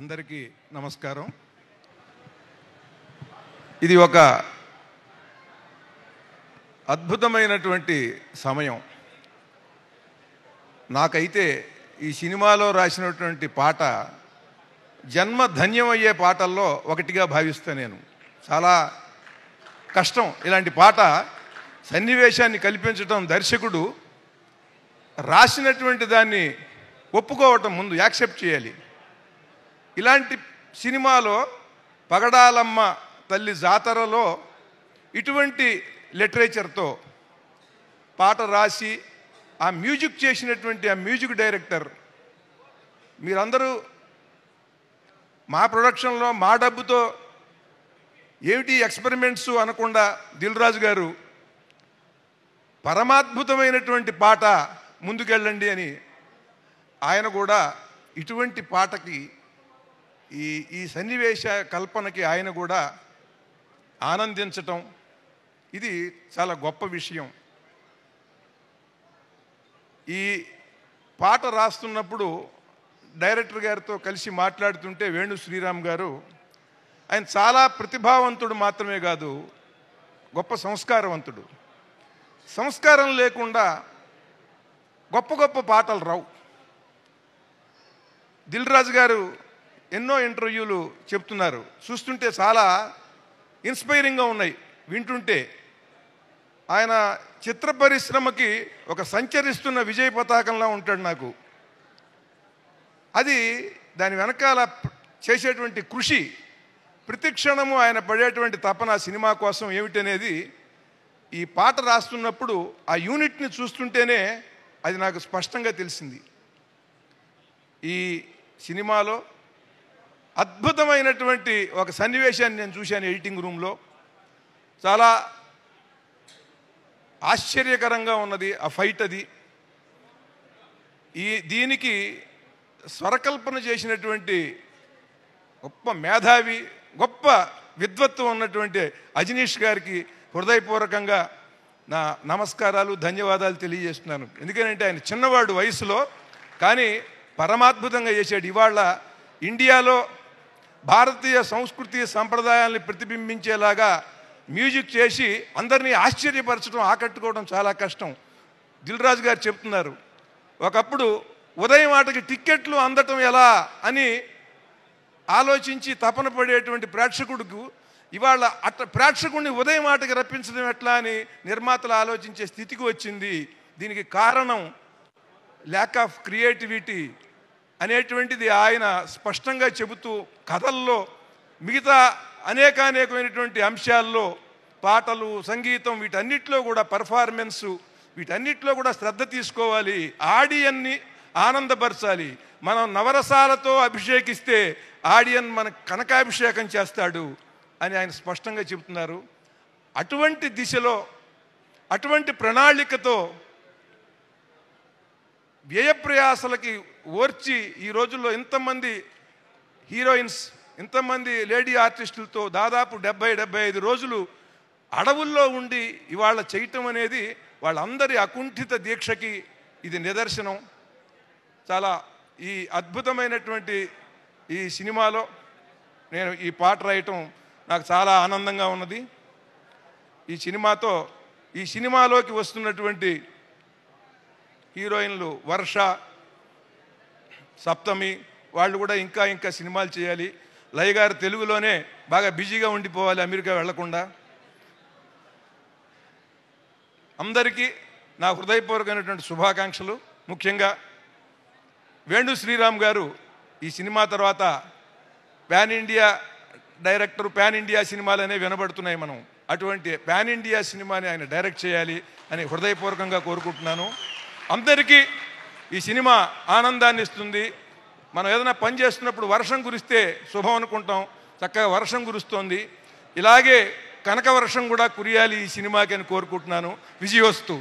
అందరికీ నమస్కారం. ఇది ఒక అద్భుతమైనటువంటి సమయం. నాకైతే ఈ సినిమాలో రాసినటువంటి పాట జన్మ ధన్యమయ్యే పాటల్లో ఒకటిగా భావిస్తాను. నేను చాలా కష్టం ఇలాంటి పాట సన్నివేశాన్ని కల్పించడం. దర్శకుడు రాసినటువంటి దాన్ని ఒప్పుకోవటం, ముందు యాక్సెప్ట్ చేయాలి. ఇలాంటి సినిమాలో పగడాలమ్మ తల్లి జాతరలో ఇటువంటి లిటరేచర్తో పాట రాసి ఆ మ్యూజిక్ చేసినటువంటి ఆ మ్యూజిక్ డైరెక్టర్, మీరందరూ మా ప్రొడక్షన్లో మా డబ్బుతో ఏమిటి ఎక్స్పెరిమెంట్స్ అనకుండా దిల్ రాజు గారు పరమాద్భుతమైనటువంటి పాట ముందుకెళ్ళండి అని ఆయన కూడా ఇటువంటి పాటకి ఈ సన్నివేశ కల్పనకి ఆయన కూడా ఆనందించటం, ఇది చాలా గొప్ప విషయం. ఈ పాట రాస్తున్నప్పుడు డైరెక్టర్ గారితో కలిసి మాట్లాడుతుంటే వేణు శ్రీరామ్ గారు, ఆయన చాలా ప్రతిభావంతుడు మాత్రమే కాదు, గొప్ప సంస్కారవంతుడు. సంస్కారం లేకుండా గొప్ప గొప్ప పాటలు రావు. దిల్ రాజు గారు ఎన్నో ఇంటర్వ్యూలు చెప్తున్నారు, చూస్తుంటే చాలా ఇన్స్పైరింగ్గా ఉన్నాయి వింటుంటే. ఆయన చిత్ర పరిశ్రమకి ఒక సంచరిస్తున్న విజయ పతాకంలా ఉంటాడు నాకు. అది దాని వెనకాల చేసేటువంటి కృషి, ప్రతి క్షణము ఆయన పడేటువంటి తపన సినిమా కోసం ఏమిటనేది ఈ పాట రాస్తున్నప్పుడు ఆ యూనిట్ని చూస్తుంటేనే అది నాకు స్పష్టంగా తెలిసింది. ఈ సినిమాలో అద్భుతమైనటువంటి ఒక సన్నివేశాన్ని నేను చూశాను ఎడిటింగ్ రూమ్లో. చాలా ఆశ్చర్యకరంగా ఉన్నది ఆ ఫైట్. అది దీనికి స్వరకల్పన చేసినటువంటి గొప్ప మేధావి, గొప్ప విద్వత్వం ఉన్నటువంటి అజనీష్ గారికి హృదయపూర్వకంగా నా నమస్కారాలు, ధన్యవాదాలు తెలియజేస్తున్నాను. ఎందుకంటే ఆయన చిన్నవాడు వయసులో, కానీ పరమాద్భుతంగా చేశాడు. ఇవాళ ఇండియాలో భారతీయ సంస్కృతి సంప్రదాయాల్ని ప్రతిబింబించేలాగా మ్యూజిక్ చేసి అందరినీ ఆశ్చర్యపరచడం, ఆకట్టుకోవడం చాలా కష్టం. దిల్ రాజు గారు చెప్తున్నారు, ఒకప్పుడు ఉదయం ఆటకి టిక్కెట్లు అందటం ఎలా అని ఆలోచించి తపన పడేటువంటి ప్రేక్షకుడికి ఇవాళ ప్రేక్షకుడిని ఉదయం ఆటకి రప్పించడం ఎట్లా అని నిర్మాతలు ఆలోచించే స్థితికి వచ్చింది. దీనికి కారణం ల్యాక్ ఆఫ్ క్రియేటివిటీ అనేటువంటిది ఆయన స్పష్టంగా చెబుతూ, కథల్లో మిగతా అనేకమైనటువంటి అంశాల్లో, పాటలు, సంగీతం, వీటన్నిటిలో కూడా పర్ఫార్మెన్సు, వీటన్నిటిలో కూడా శ్రద్ధ తీసుకోవాలి, ఆడియన్ని ఆనందపరచాలి. మనం నవరసాలతో అభిషేకిస్తే ఆడియన్ మన కనకాభిషేకం చేస్తాడు అని ఆయన స్పష్టంగా చెబుతున్నారు. అటువంటి దిశలో, అటువంటి ప్రణాళికతో వ్యయప్రయాసలకి ఓర్చి ఈ రోజుల్లో ఇంతమంది హీరోయిన్స్, ఇంతమంది లేడీ ఆర్టిస్టులతో దాదాపు 70-75 రోజులు అడవుల్లో ఉండి ఇవాళ చేయటం అనేది వాళ్ళందరి అకుంఠిత దీక్షకి ఇది నిదర్శనం. చాలా ఈ అద్భుతమైనటువంటి ఈ సినిమాలో నేను ఈ పాట రాయటం నాకు చాలా ఆనందంగా ఉన్నది. ఈ సినిమాలోకి వస్తున్నటువంటి హీరోయిన్లు వర్ష, సప్తమి, వాళ్ళు కూడా ఇంకా సినిమాలు చేయాలి. లయ గారు తెలుగులోనే బాగా బిజీగా ఉండిపోవాలి, అమెరికా వెళ్లకుండా. అందరికీ నా హృదయపూర్వకమైనటువంటి శుభాకాంక్షలు. ముఖ్యంగా వేణు శ్రీరామ్ గారు ఈ సినిమా తర్వాత pan India director, pan India సినిమాలనే వినబడుతున్నాయి. మనం అటువంటి పాన్ ఇండియా సినిమాని ఆయన డైరెక్ట్ చేయాలి అని హృదయపూర్వకంగా కోరుకుంటున్నాను. అందరికీ ఈ సినిమా ఆనందాన్ని ఇస్తుంది. మనం ఏదైనా పని చేస్తున్నప్పుడు వర్షం కురిస్తే శుభం అనుకుంటాం, చక్కగా వర్షం కురుస్తోంది. ఇలాగే కనక వర్షం కూడా కురియాలి ఈ సినిమాకి అని కోరుకుంటున్నాను. విజయోస్తు.